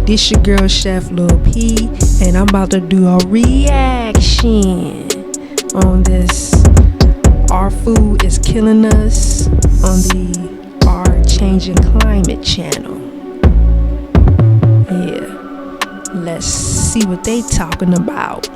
This your girl Chef Lil P, and I'm about to do a reaction on this Our Food is Killing Us on the Our Changing Climate channel. Yeah, let's see what they talking about.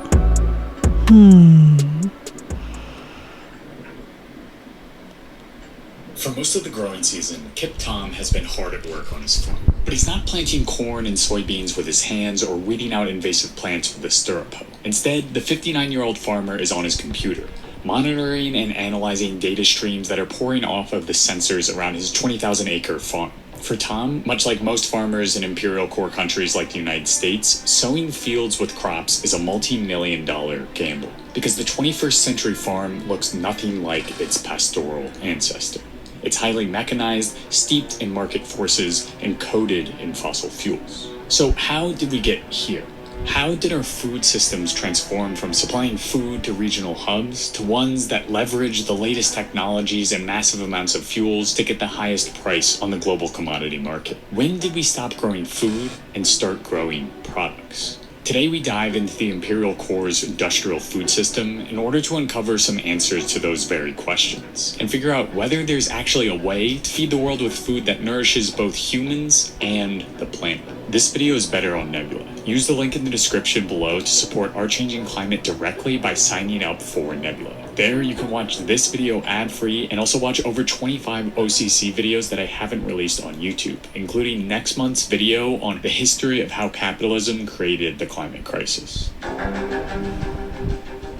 For most of the growing season, Kip Tom has been hard at work on his farm. But he's not planting corn and soybeans with his hands or weeding out invasive plants with a stirrup hoe. Instead, the 59-year-old farmer is on his computer, monitoring and analyzing data streams that are pouring off of the sensors around his 20,000-acre farm. For Tom, much like most farmers in imperial core countries like the United States, sowing fields with crops is a multi-million-dollar gamble, because the 21st century farm looks nothing like its pastoral ancestor. It's highly mechanized, steeped in market forces, and coated in fossil fuels. So how did we get here? How did our food systems transform from supplying food to regional hubs to ones that leverage the latest technologies and massive amounts of fuels to get the highest price on the global commodity market? When did we stop growing food and start growing products? Today we dive into the Imperial Core's industrial food system in order to uncover some answers to those very questions, and figure out whether there's actually a way to feed the world with food that nourishes both humans and the planet. This video is better on Nebula. Use the link in the description below to support Our Changing Climate directly by signing up for Nebula. There you can watch this video ad-free and also watch over 25 OCC videos that I haven't released on YouTube, including next month's video on the history of how capitalism created the climate crisis.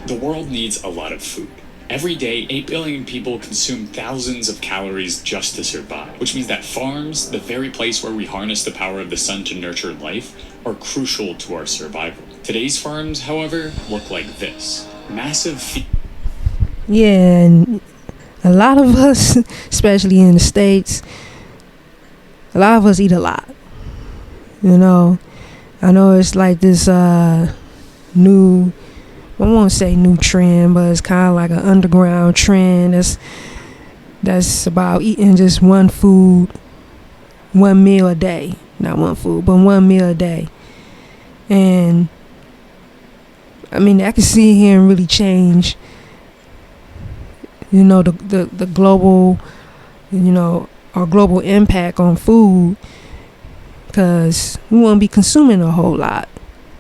The world needs a lot of food. Every day, 8 billion people consume thousands of calories just to survive, which means that farms, the very place where we harness the power of the sun to nurture life, are crucial to our survival. Today's farms, however, look like this. Massive Yeah, and a lot of us, especially in the States, a lot of us eat a lot. You know, I know it's like this new, I won't say new trend, but it's kind of like an underground trend that's about eating just one food, one meal a day. Not one food, but one meal a day. And I mean, I can see here and really change, you know, the global, you know, our global impact on food, because we won't be consuming a whole lot.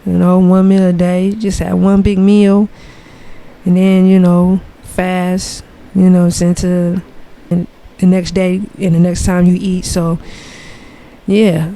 You know, one meal a day, just have one big meal, and then, you know, fast, you know, into the next day and the next time you eat. So, yeah.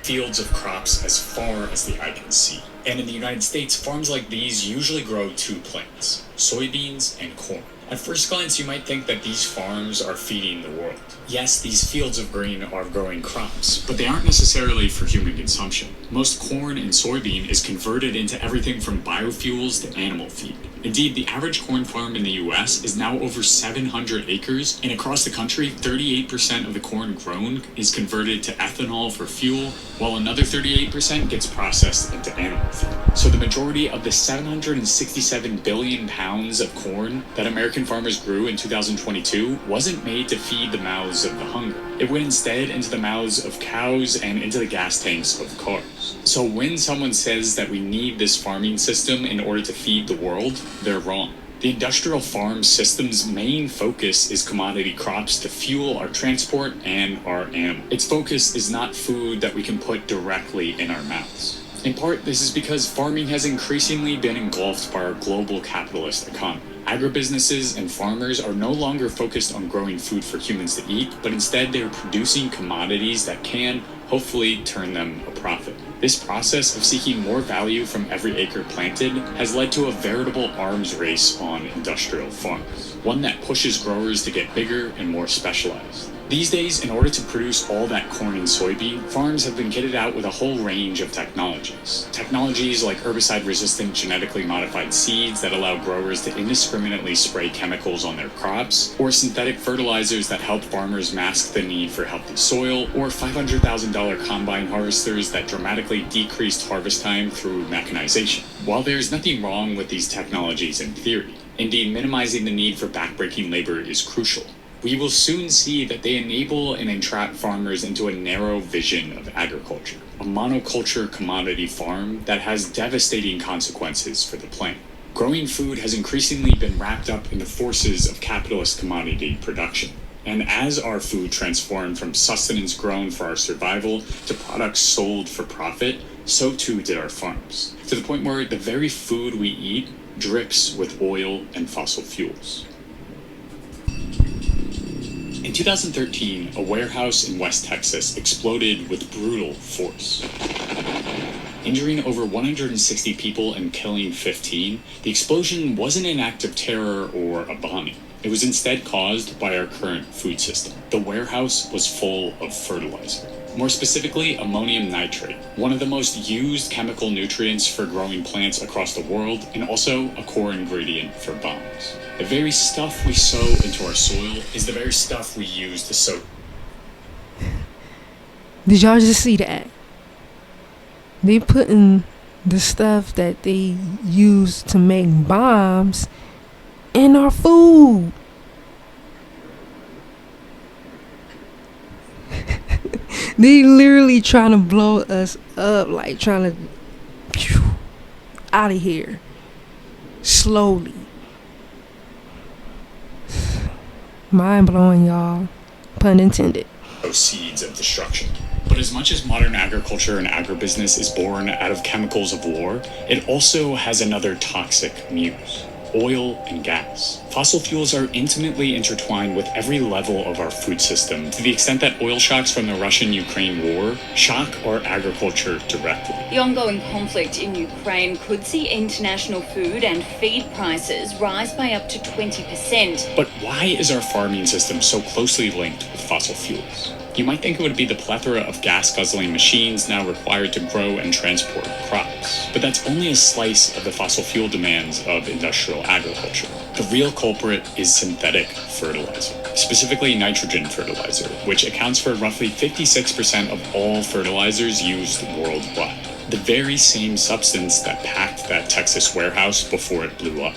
Fields of crops as far as the eye can see. And in the United States, farms like these usually grow two plants, soybeans and corn. At first glance, you might think that these farms are feeding the world. Yes, these fields of green are growing crops, but they aren't necessarily for human consumption. Most corn and soybean is converted into everything from biofuels to animal feed. Indeed, the average corn farm in the US is now over 700 acres, and across the country, 38% of the corn grown is converted to ethanol for fuel, while another 38% gets processed into animal feed. So the majority of the 767 billion pounds of corn that American farmers grew in 2022 wasn't made to feed the mouths of the hungry. It went instead into the mouths of cows and into the gas tanks of cars. So when someone says that we need this farming system in order to feed the world, they're wrong. The industrial farm system's main focus is commodity crops to fuel our transport and our animals. Its focus is not food that we can put directly in our mouths. In part, this is because farming has increasingly been engulfed by our global capitalist economy. Agribusinesses and farmers are no longer focused on growing food for humans to eat, but instead they are producing commodities that can, hopefully, turn them a profit. This process of seeking more value from every acre planted has led to a veritable arms race on industrial farms, one that pushes growers to get bigger and more specialized. These days, in order to produce all that corn and soybean, farms have been kitted out with a whole range of technologies. Technologies like herbicide-resistant genetically modified seeds that allow growers to indiscriminately spray chemicals on their crops, or synthetic fertilizers that help farmers mask the need for healthy soil, or $500,000 combine harvesters that dramatically decreased harvest time through mechanization. While there's nothing wrong with these technologies in theory, indeed minimizing the need for backbreaking labor is crucial, We will soon see that they enable and entrap farmers into a narrow vision of agriculture, a monoculture commodity farm that has devastating consequences for the planet. Growing food has increasingly been wrapped up in the forces of capitalist commodity production. And as our food transformed from sustenance grown for our survival to products sold for profit, so too did our farms, to the point where the very food we eat drips with oil and fossil fuels. In 2013, a warehouse in West Texas exploded with brutal force. Injuring over 160 people and killing 15, the explosion wasn't an act of terror or a bombing. It was instead caused by our current food system. The warehouse was full of fertilizer. More specifically, ammonium nitrate, one of the most used chemical nutrients for growing plants across the world, and also a core ingredient for bombs. The very stuff we sow into our soil is the very stuff we use to sow. Did y'all just see that? They putting the stuff that they use to make bombs in our food. They literally trying to blow us up, like trying to out of here slowly. Mind blowing, y'all. Pun intended. Seeds of destruction. But as much as modern agriculture and agribusiness is born out of chemicals of war, it also has another toxic muse: oil and gas. Fossil fuels are intimately intertwined with every level of our food system, to the extent that oil shocks from the Russian-Ukraine war shock our agriculture directly. The ongoing conflict in Ukraine could see international food and feed prices rise by up to 20%. But why is our farming system so closely linked with fossil fuels? You might think it would be the plethora of gas-guzzling machines now required to grow and transport crops, but that's only a slice of the fossil fuel demands of industrial agriculture. The real culprit is synthetic fertilizer, specifically nitrogen fertilizer, which accounts for roughly 56% of all fertilizers used worldwide. The very same substance that packed that Texas warehouse before it blew up.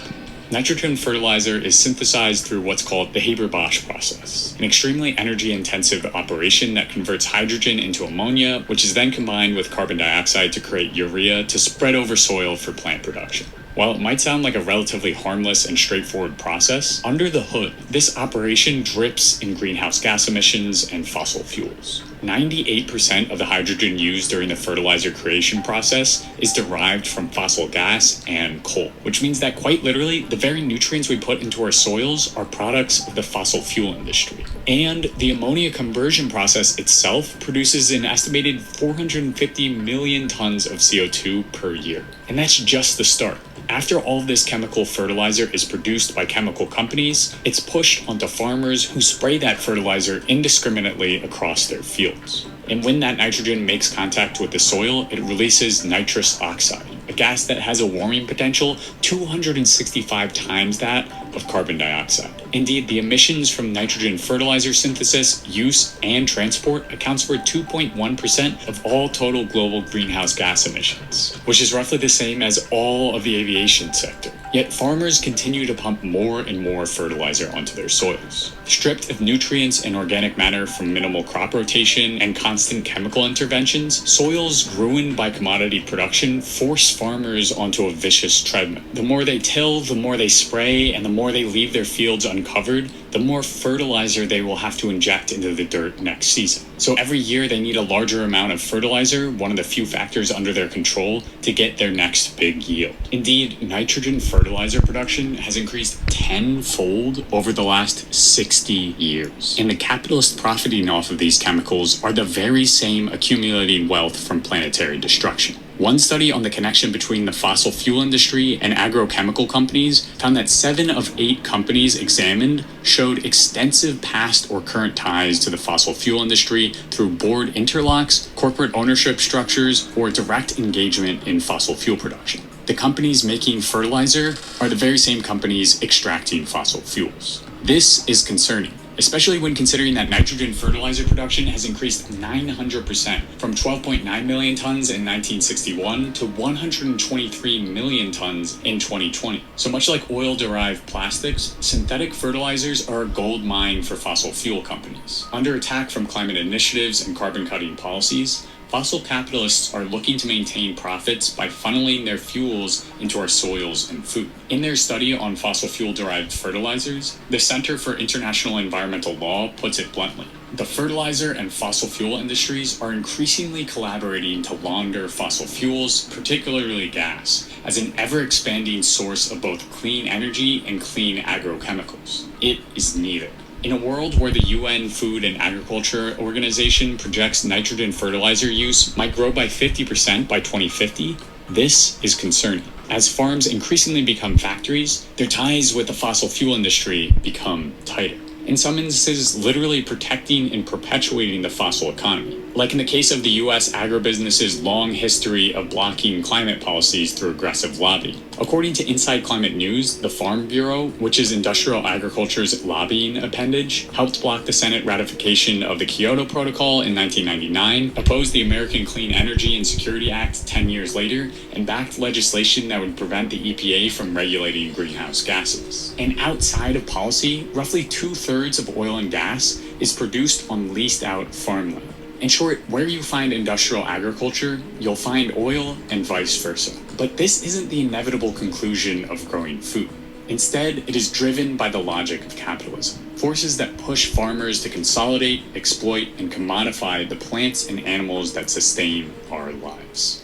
Nitrogen fertilizer is synthesized through what's called the Haber-Bosch process, an extremely energy-intensive operation that converts hydrogen into ammonia, which is then combined with carbon dioxide to create urea to spread over soil for plant production. While it might sound like a relatively harmless and straightforward process, under the hood, this operation drips in greenhouse gas emissions and fossil fuels. 98% of the hydrogen used during the fertilizer creation process is derived from fossil gas and coal, which means that quite literally, the very nutrients we put into our soils are products of the fossil fuel industry. And the ammonia conversion process itself produces an estimated 450 million tons of CO2 per year. And that's just the start. After all of this chemical fertilizer is produced by chemical companies, it's pushed onto farmers who spray that fertilizer indiscriminately across their fields. And when that nitrogen makes contact with the soil, it releases nitrous oxide, a gas that has a warming potential 265 times that of carbon dioxide. Indeed, the emissions from nitrogen fertilizer synthesis, use, and transport accounts for 2.1% of all total global greenhouse gas emissions, which is roughly the same as all of the aviation sector. Yet farmers continue to pump more and more fertilizer onto their soils. Stripped of nutrients and organic matter from minimal crop rotation and constant chemical interventions, soils ruined by commodity production force farmers onto a vicious treadmill. The more they till, the more they spray, and the more they leave their fields uncovered, the more fertilizer they will have to inject into the dirt next season. So every year they need a larger amount of fertilizer, one of the few factors under their control, to get their next big yield. Indeed, nitrogen fertilizer production has increased tenfold over the last 60 years. And the capitalists profiting off of these chemicals are the very same accumulating wealth from planetary destruction. One study on the connection between the fossil fuel industry and agrochemical companies found that 7 of 8 companies examined showed extensive past or current ties to the fossil fuel industry through board interlocks, corporate ownership structures, or direct engagement in fossil fuel production. The companies making fertilizer are the very same companies extracting fossil fuels. This is concerning, especially when considering that nitrogen fertilizer production has increased 900% from 12.9 million tons in 1961 to 123 million tons in 2020. So much like oil-derived plastics, synthetic fertilizers are a gold mine for fossil fuel companies. Under attack from climate initiatives and carbon-cutting policies, fossil capitalists are looking to maintain profits by funneling their fuels into our soils and food. In their study on fossil fuel-derived fertilizers, the Center for International Environmental Law puts it bluntly. The fertilizer and fossil fuel industries are increasingly collaborating to launder fossil fuels, particularly gas, as an ever-expanding source of both clean energy and clean agrochemicals. It is neither. In a world where the UN Food and Agriculture Organization projects nitrogen fertilizer use might grow by 50% by 2050, this is concerning. As farms increasingly become factories, their ties with the fossil fuel industry become tighter. In some instances, literally protecting and perpetuating the fossil economy. Like in the case of the US agribusiness's long history of blocking climate policies through aggressive lobbying. According to Inside Climate News, the Farm Bureau, which is industrial agriculture's lobbying appendage, helped block the Senate ratification of the Kyoto Protocol in 1999, opposed the American Clean Energy and Security Act 10 years later, and backed legislation that would prevent the EPA from regulating greenhouse gases. And outside of policy, roughly 2/3 of oil and gas is produced on leased out farmland. In short, where you find industrial agriculture, you'll find oil and vice versa. But this isn't the inevitable conclusion of growing food. Instead, it is driven by the logic of capitalism. Forces that push farmers to consolidate, exploit, and commodify the plants and animals that sustain our lives.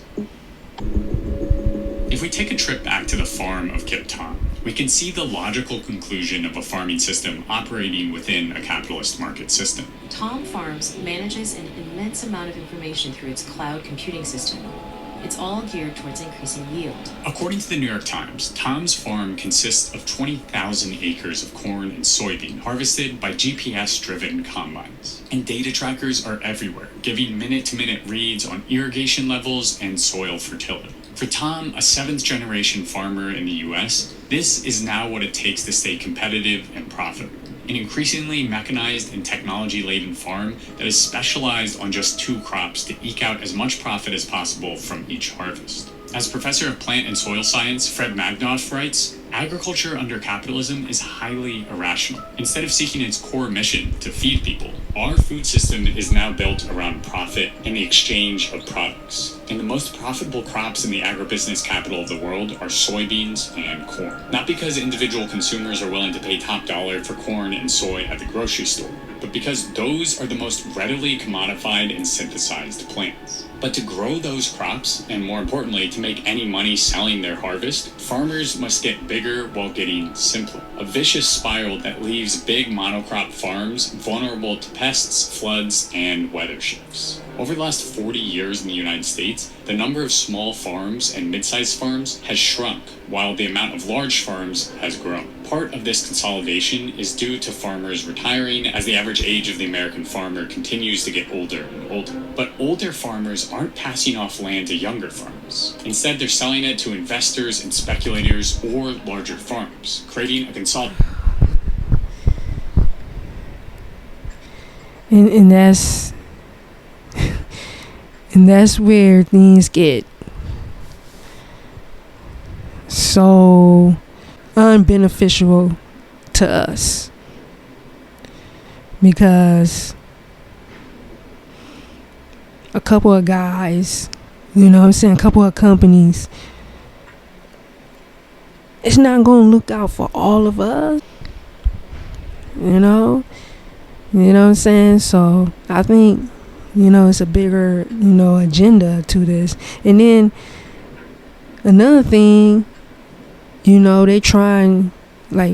If we take a trip back to the farm of Kip Tom, we can see the logical conclusion of a farming system operating within a capitalist market system. Tom Farms manages an immense amount of information through its cloud computing system. It's all geared towards increasing yield. According to the New York Times, Tom's farm consists of 20,000 acres of corn and soybean harvested by GPS-driven combines. And data trackers are everywhere, giving minute-to-minute reads on irrigation levels and soil fertility. For Tom, a seventh-generation farmer in the US, this is now what it takes to stay competitive and profitable. An increasingly mechanized and technology-laden farm that is specialized on just 2 crops to eke out as much profit as possible from each harvest. As professor of plant and soil science, Fred Magnoff writes, agriculture under capitalism is highly irrational. Instead of seeking its core mission to feed people, our food system is now built around profit and the exchange of products. And the most profitable crops in the agribusiness capital of the world are soybeans and corn. Not because individual consumers are willing to pay top dollar for corn and soy at the grocery store, but because those are the most readily commodified and synthesized plants. But to grow those crops, and more importantly, to make any money selling their harvest, farmers must get bigger while getting simpler. A vicious spiral that leaves big monocrop farms vulnerable to pests, floods, and weather shifts. Over the last 40 years in the United States, the number of small farms and mid-sized farms has shrunk, while the amount of large farms has grown. Part of this consolidation is due to farmers retiring as the average age of the American farmer continues to get older and older. But older farmers aren't passing off land to younger farmers. Instead, they're selling it to investors and speculators or larger farms, creating a consolidation. And that's where things get so unbeneficial to us, because a couple of guys, a couple of companies, it's not going to look out for all of us, you know what I'm saying? So I think it's a bigger agenda to this. And then another thing, they try and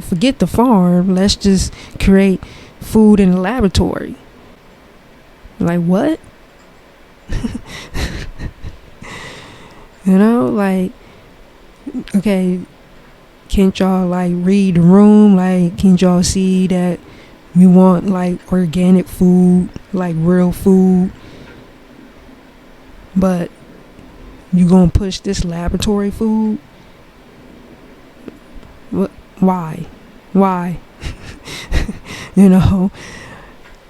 forget the farm, let's just create food in the laboratory. What? Okay, can't y'all read the room? Can't y'all see that we want organic food, real food, but you gonna push this laboratory food? What? Why? you know.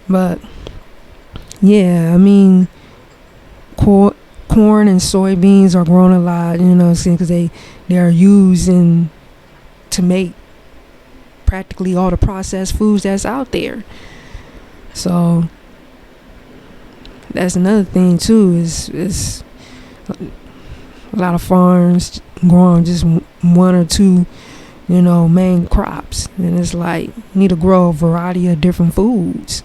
But yeah, I mean, corn and soybeans are grown a lot, because they are used to make practically all the processed foods that's out there. So that's another thing too. Is a lot of farms growing just one or two, main crops, and it's like you need to grow a variety of different foods.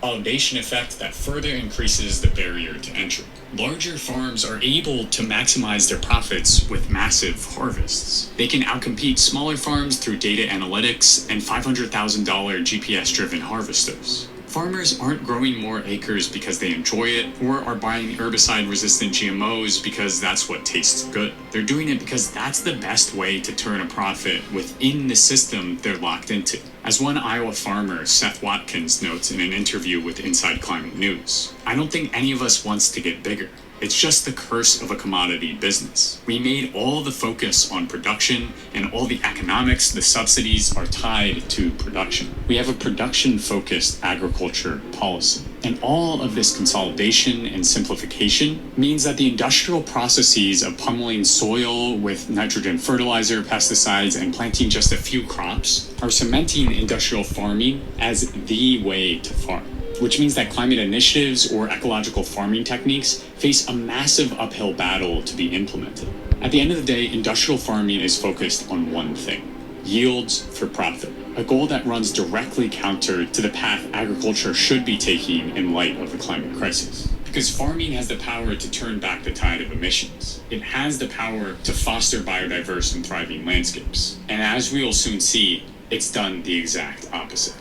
Validation effect that further increases the barrier to entry. Larger farms are able to maximize their profits with massive harvests. They can outcompete smaller farms through data analytics and $500,000 GPS driven harvesters. Farmers aren't growing more acres because they enjoy it or are buying herbicide resistant GMOs because that's what tastes good. They're doing it because that's the best way to turn a profit within the system they're locked into. As one Iowa farmer, Seth Watkins, notes in an interview with Inside Climate News, "I don't think any of us wants to get bigger. It's just the curse of a commodity business. We made all the focus on production, and all the economics, the subsidies are tied to production. We have a production-focused agriculture policy. And all of this consolidation and simplification means that the industrial processes of pummeling soil with nitrogen fertilizer, pesticides, and planting just a few crops are cementing industrial farming as the way to farm. Which means that climate initiatives or ecological farming techniques face a massive uphill battle to be implemented. At the end of the day, industrial farming is focused on one thing: yields for profit, a goal that runs directly counter to the path agriculture should be taking in light of the climate crisis. Because farming has the power to turn back the tide of emissions. It has the power to foster biodiverse and thriving landscapes. And as we will soon see, it's done the exact opposite.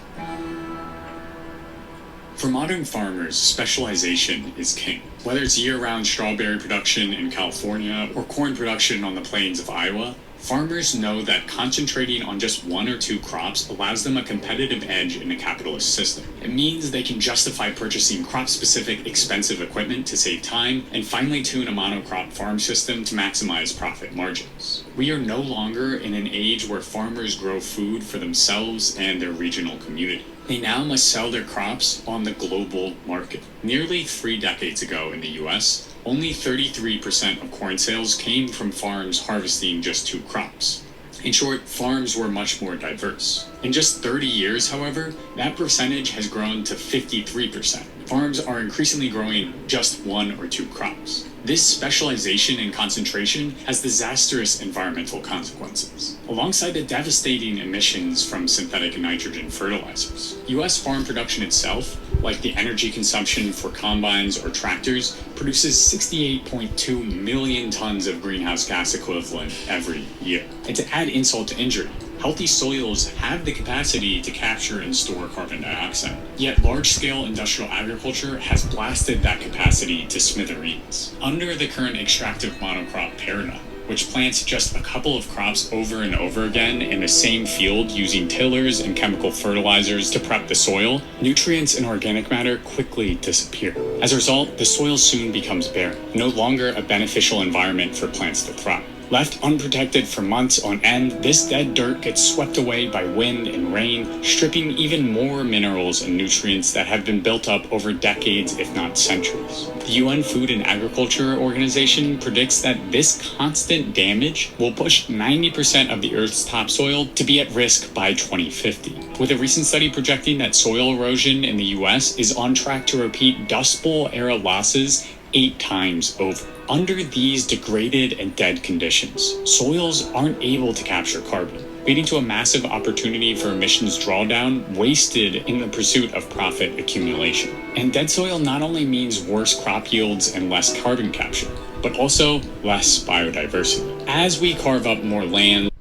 For modern farmers, specialization is king. Whether it's year-round strawberry production in California or corn production on the plains of Iowa, farmers know that concentrating on just one or two crops allows them a competitive edge in a capitalist system. It means they can justify purchasing crop-specific expensive equipment to save time and finely tune a monocrop farm system to maximize profit margins. We are no longer in an age where farmers grow food for themselves and their regional community. They now must sell their crops on the global market. Nearly 3 decades ago in the US, only 33% of corn sales came from farms harvesting just 2 crops. In short, farms were much more diverse. In just 30 years, however, that percentage has grown to 53%. Farms are increasingly growing just 1 or 2 crops. This specialization and concentration has disastrous environmental consequences. Alongside the devastating emissions from synthetic nitrogen fertilizers, U.S. farm production itself, like the energy consumption for combines or tractors, produces 68.2 million tons of greenhouse gas equivalent every year. And to add insult to injury, healthy soils have the capacity to capture and store carbon dioxide. Yet large-scale industrial agriculture has blasted that capacity to smithereens. Under the current extractive monocrop paradigm, which plants just a couple of crops over and over again in the same field using tillers and chemical fertilizers to prep the soil, nutrients and organic matter quickly disappear. As a result, the soil soon becomes barren, no longer a beneficial environment for plants to thrive. Left unprotected for months on end, this dead dirt gets swept away by wind and rain, stripping even more minerals and nutrients that have been built up over decades, if not centuries. The UN Food and Agriculture Organization predicts that this constant damage will push 90% of the Earth's topsoil to be at risk by 2050, with a recent study projecting that soil erosion in the US is on track to repeat Dust Bowl era losses 8 times over. Under these degraded and dead conditions, soils aren't able to capture carbon, leading to a massive opportunity for emissions drawdown wasted in the pursuit of profit accumulation. And dead soil not only means worse crop yields and less carbon capture, but also less biodiversity. As we carve up more land...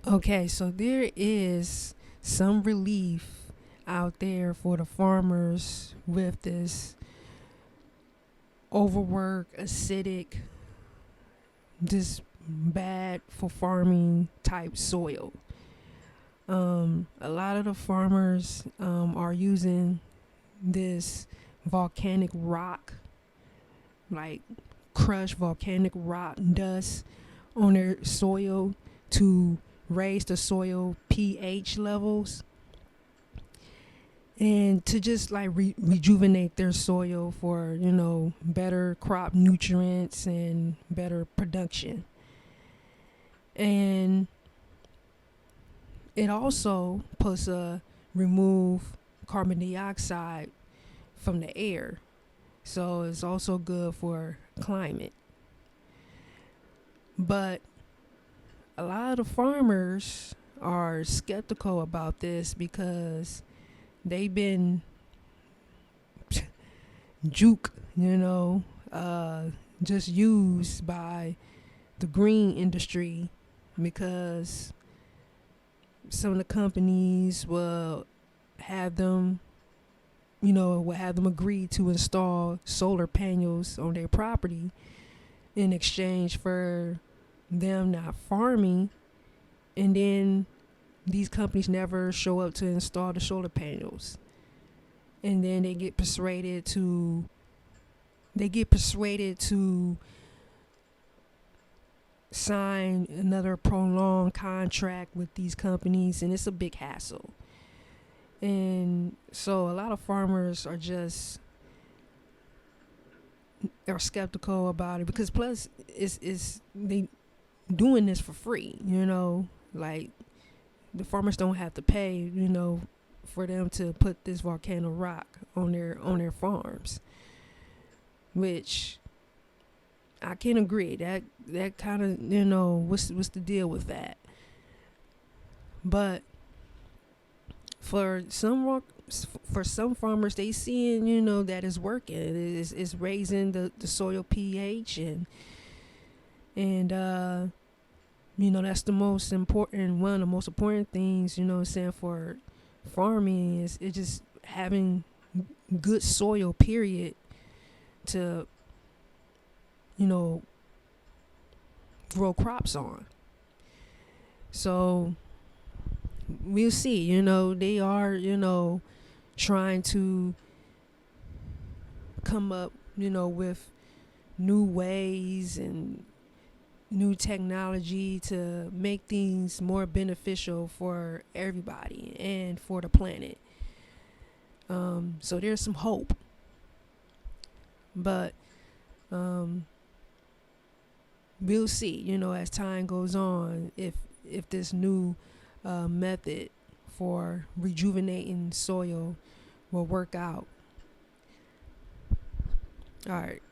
Okay, so there is some relief out there for the farmers with this overwork, acidic, just bad for farming type soil. A lot of the farmers are using this volcanic rock, like crushed volcanic rock dust on their soil to raise the soil pH levels and to just like rejuvenate their soil for, you know, better crop nutrients and better production. And it also remove carbon dioxide from the air. So it's also good for climate. But a lot of farmers are skeptical about this because they've been just used by the green industry, because some of the companies will have them agree to install solar panels on their property in exchange for them not farming, and then these companies never show up to install the solar panels, and then they get persuaded to sign another prolonged contract with these companies, and it's a big hassle. And so a lot of farmers are skeptical about it, because plus it's they doing this for free, like the farmers don't have to pay, for them to put this volcano rock on their farms, which I can agree that kind of, what's the deal with that. But for some farmers, they seeing, that it's working. It's raising the soil pH, and that's the most important, one of the most important things, for farming is it just having good soil, period, to grow crops on. So we'll see. They are trying to come up with new ways and new technology to make things more beneficial for everybody and for the planet. So there's some hope, but we'll see, as time goes on, if this new method for rejuvenating soil will work out. All right.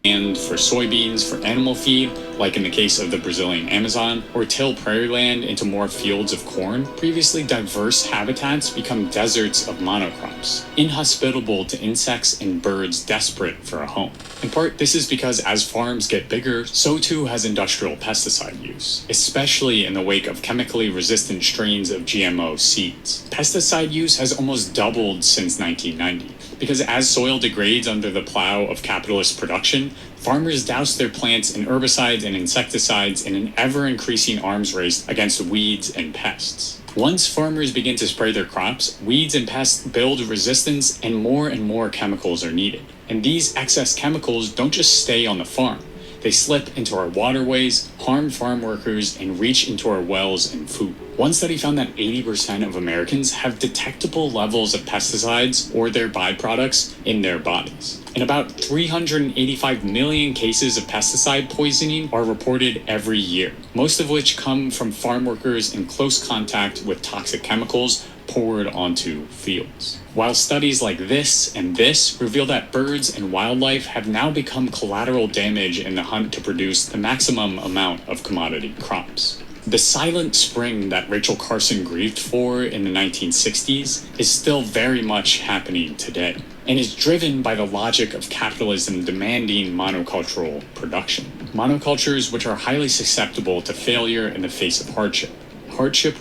And for soybeans, for animal feed, like in the case of the Brazilian Amazon, or till prairie land into more fields of corn, previously diverse habitats become deserts of monocrops, inhospitable to insects and birds desperate for a home. In part, this is because as farms get bigger, so too has industrial pesticide use, especially in the wake of chemically resistant strains of GMO seeds. Pesticide use has almost doubled since 1990. Because as soil degrades under the plow of capitalist production, farmers douse their plants in herbicides and insecticides in an ever-increasing arms race against weeds and pests. Once farmers begin to spray their crops, weeds and pests build resistance, and more chemicals are needed. And these excess chemicals don't just stay on the farm. They slip into our waterways, harm farm workers, and reach into our wells and food. One study found that 80% of Americans have detectable levels of pesticides or their byproducts in their bodies. And about 385 million cases of pesticide poisoning are reported every year, most of which come from farm workers in close contact with toxic chemicals poured onto fields. While studies like this and this reveal that birds and wildlife have now become collateral damage in the hunt to produce the maximum amount of commodity crops. The silent spring that Rachel Carson grieved for in the 1960s is still very much happening today, and is driven by the logic of capitalism demanding monocultural production. Monocultures which are highly susceptible to failure in the face of hardship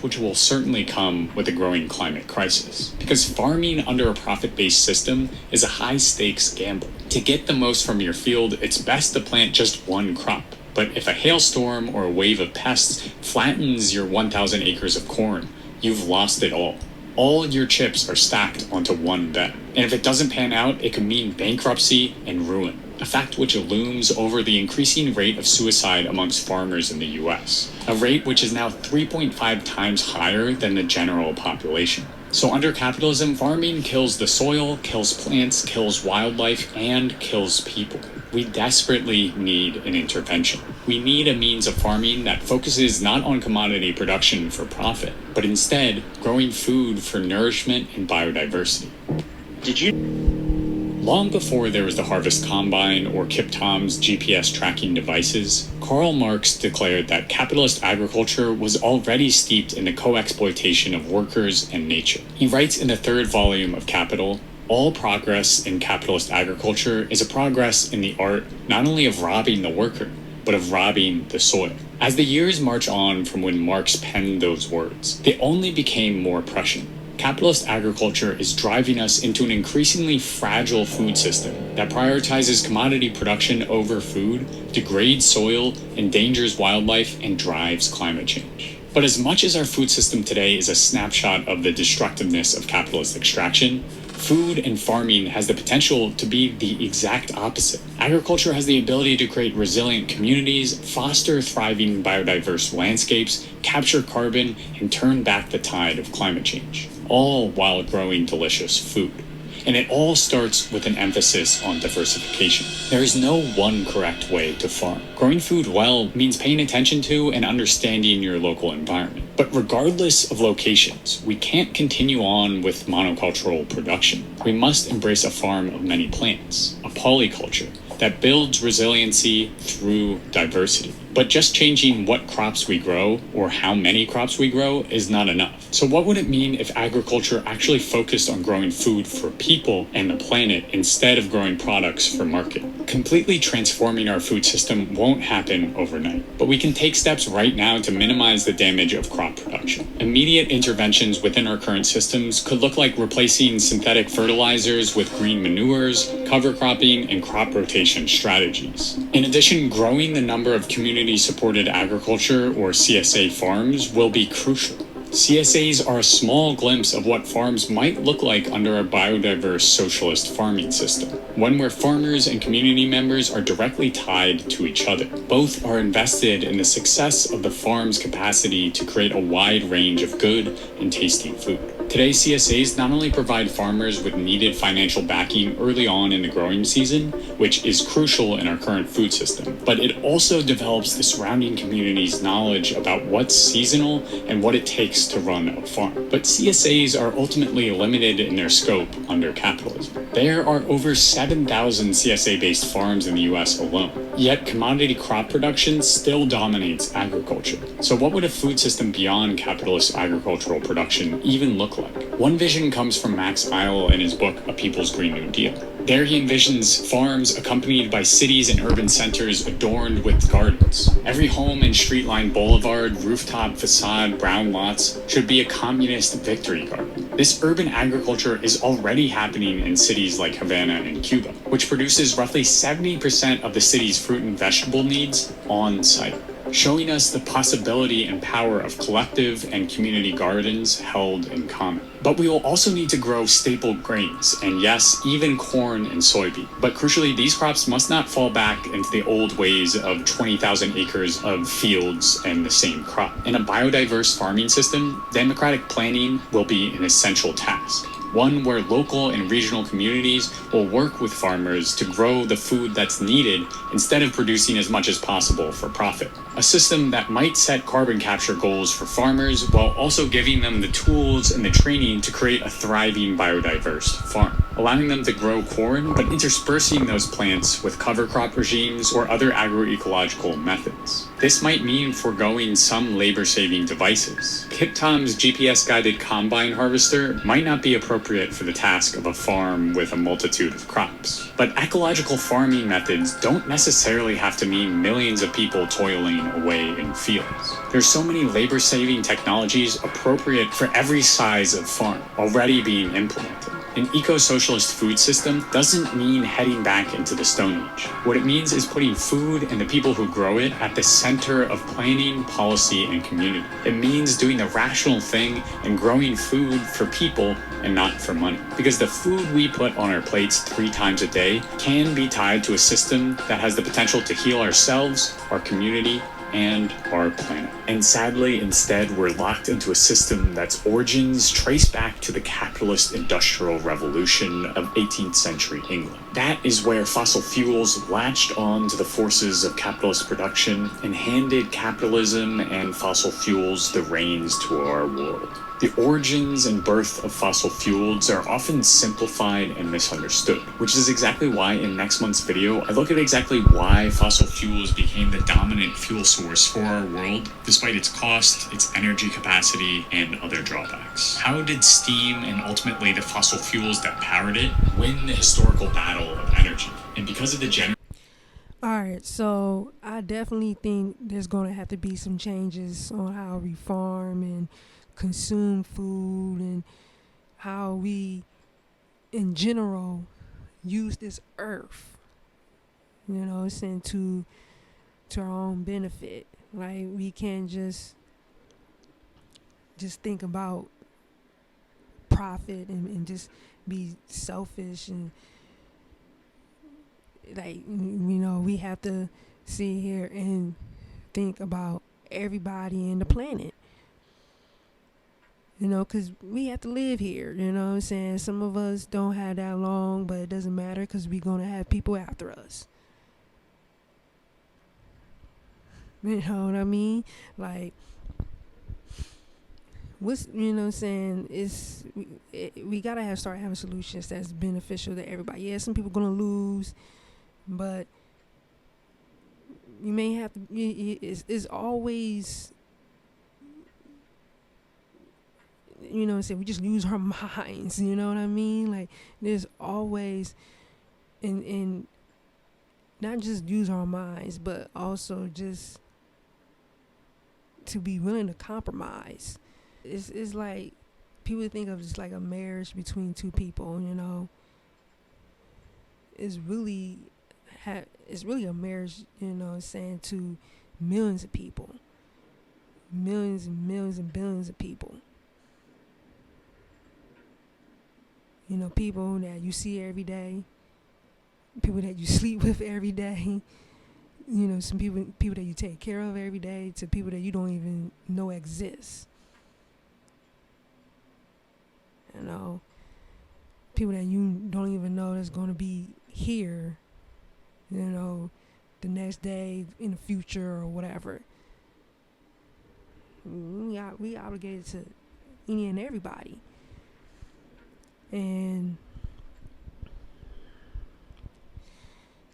which will certainly come with a growing climate crisis. Because farming under a profit-based system is a high-stakes gamble. To get the most from your field, it's best to plant just one crop. But if a hailstorm or a wave of pests flattens your 1,000 acres of corn, you've lost it all. All your chips are stacked onto one bet. And if it doesn't pan out, it could mean bankruptcy and ruin, a fact which looms over the increasing rate of suicide amongst farmers in the US, a rate which is now 3.5 times higher than the general population. So under capitalism, farming kills the soil, kills plants, kills wildlife, and kills people. We desperately need an intervention. We need a means of farming that focuses not on commodity production for profit, but instead growing food for nourishment and biodiversity. Long before there was the Harvest Combine or Kip Tom's GPS tracking devices, Karl Marx declared that capitalist agriculture was already steeped in the co-exploitation of workers and nature. He writes in the third volume of Capital, "All progress in capitalist agriculture is a progress in the art not only of robbing the worker, but of robbing the soil." As the years march on from when Marx penned those words, they only became more prescient. Capitalist agriculture is driving us into an increasingly fragile food system that prioritizes commodity production over food, degrades soil, endangers wildlife, and drives climate change. But as much as our food system today is a snapshot of the destructiveness of capitalist extraction, food and farming has the potential to be the exact opposite. Agriculture has the ability to create resilient communities, foster thriving biodiverse landscapes, capture carbon, and turn back the tide of climate change, all while growing delicious food. And it all starts with an emphasis on diversification. There is no one correct way to farm. Growing food well means paying attention to and understanding your local environment. But regardless of locations, we can't continue on with monocultural production. We must embrace a farm of many plants, a polyculture that builds resiliency through diversity. But just changing what crops we grow or how many crops we grow is not enough. So what would it mean if agriculture actually focused on growing food for people and the planet instead of growing products for market? Completely transforming our food system won't happen overnight, but we can take steps right now to minimize the damage of crop production. Immediate interventions within our current systems could look like replacing synthetic fertilizers with green manures, cover cropping, and crop rotation strategies. In addition, growing the number of community-supported agriculture or CSA farms will be crucial. CSAs are a small glimpse of what farms might look like under a biodiverse socialist farming system, one where farmers and community members are directly tied to each other. Both are invested in the success of the farm's capacity to create a wide range of good and tasty food. Today, CSAs not only provide farmers with needed financial backing early on in the growing season, which is crucial in our current food system, but it also develops the surrounding community's knowledge about what's seasonal and what it takes to run a farm. But CSAs are ultimately limited in their scope under capitalism. There are over 7,000 CSA-based farms in the US alone, yet commodity crop production still dominates agriculture. So what would a food system beyond capitalist agricultural production even look like? One vision comes from Max Eil in his book, A People's Green New Deal. There he envisions farms accompanied by cities and urban centers adorned with gardens. Every home and street-lined boulevard, rooftop, facade, brown lots should be a communist victory garden. This urban agriculture is already happening in cities like Havana and Cuba, which produces roughly 70% of the city's fruit and vegetable needs on site, showing us the possibility and power of collective and community gardens held in common. But we will also need to grow staple grains, and yes, even corn and soybean. But crucially, these crops must not fall back into the old ways of 20,000 acres of fields and the same crop. In a biodiverse farming system, democratic planning will be an essential task. One where local and regional communities will work with farmers to grow the food that's needed instead of producing as much as possible for profit. A system that might set carbon capture goals for farmers while also giving them the tools and the training to create a thriving biodiverse farm, allowing them to grow corn but interspersing those plants with cover crop regimes or other agroecological methods. This might mean foregoing some labor-saving devices. Kip Tom's GPS-guided combine harvester might not be appropriate for the task of a farm with a multitude of crops. But ecological farming methods don't necessarily have to mean millions of people toiling away in fields. There's so many labor-saving technologies appropriate for every size of farm already being implemented. An eco-socialist food system doesn't mean heading back into the Stone Age. What it means is putting food and the people who grow it at the center of planning, policy, and community. It means doing the rational thing and growing food for people and not for money. Because the food we put on our plates 3 times a day can be tied to a system that has the potential to heal ourselves, our community, and our planet. And sadly, instead, we're locked into a system that's origins trace back to the capitalist industrial revolution of 18th century England. That is where fossil fuels latched on to the forces of capitalist production and handed capitalism and fossil fuels the reins to our world. The origins and birth of fossil fuels are often simplified and misunderstood, which is exactly why in next month's video, I look at exactly why fossil fuels became the dominant fuel source for our world, despite its cost, its energy capacity, and other drawbacks. How did steam and ultimately the fossil fuels that powered it win the historical battle of energy? And because of the Alright, so I definitely think there's going to have to be some changes on how we farm and consume food and how we, in general, use this earth. You know, it's to our own benefit. Like, we can't just think about profit and just be selfish and like, we have to sit here and think about everybody in the planet. Because we have to live here, you know what I'm saying? Some of us don't have that long, but it doesn't matter because we're going to have people after us. You know what I mean? Like, what's, you know what I'm saying? We got to start having solutions that's beneficial to everybody. Yeah, some people going to lose, but you may have to, it's always, you know what I'm saying, we just use our minds, you know what I mean? Like, there's always, and not just use our minds, but also just to be willing to compromise. It's like, people think of it as like a marriage between two people, It's really a marriage, saying, to millions of people. Millions and millions and billions of people. People that you see every day, people that you sleep with every day, some people that you take care of every day, to people that you don't even know exist. People that you don't even know that's going to be here, the next day, in the future, or whatever. We obligated to any and everybody. And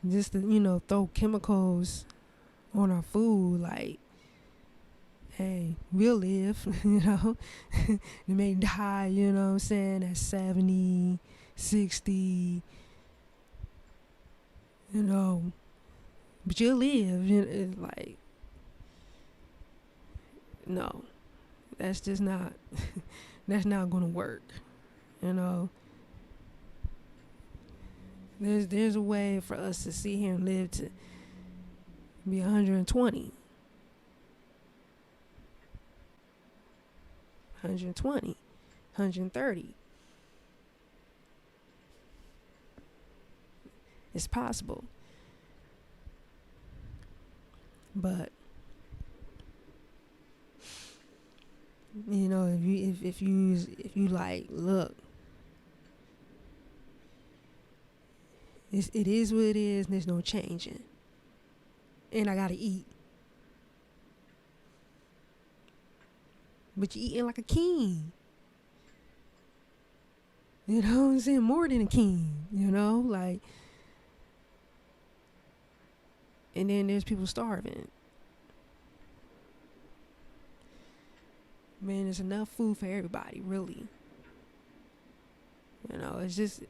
just to, throw chemicals on our food, like, hey, we'll live, They may die, what I'm saying, at 70, 60, but you'll live. It's like, no, that's just not, that's not gonna work, There's a way for us to sit here and live to be 120. 120, 130. It's possible. But if you like, look, it is what it is, and there's no changing. And I gotta eat. But you're eating like a king. You know what I'm saying? More than a king, like. And then there's people starving. Man, there's enough food for everybody, really. It's just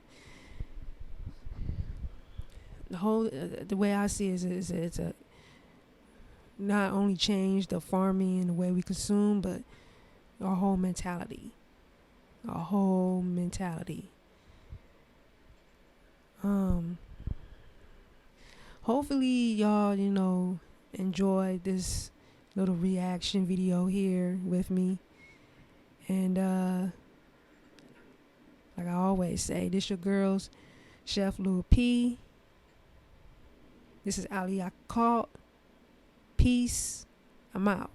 the way I see it is it's a not only change the farming and the way we consume, but our whole mentality. hopefully y'all, enjoy this little reaction video here with me. And like I always say, this your girl's Chef Lil P. This is Ali Caught. Peace. I'm out.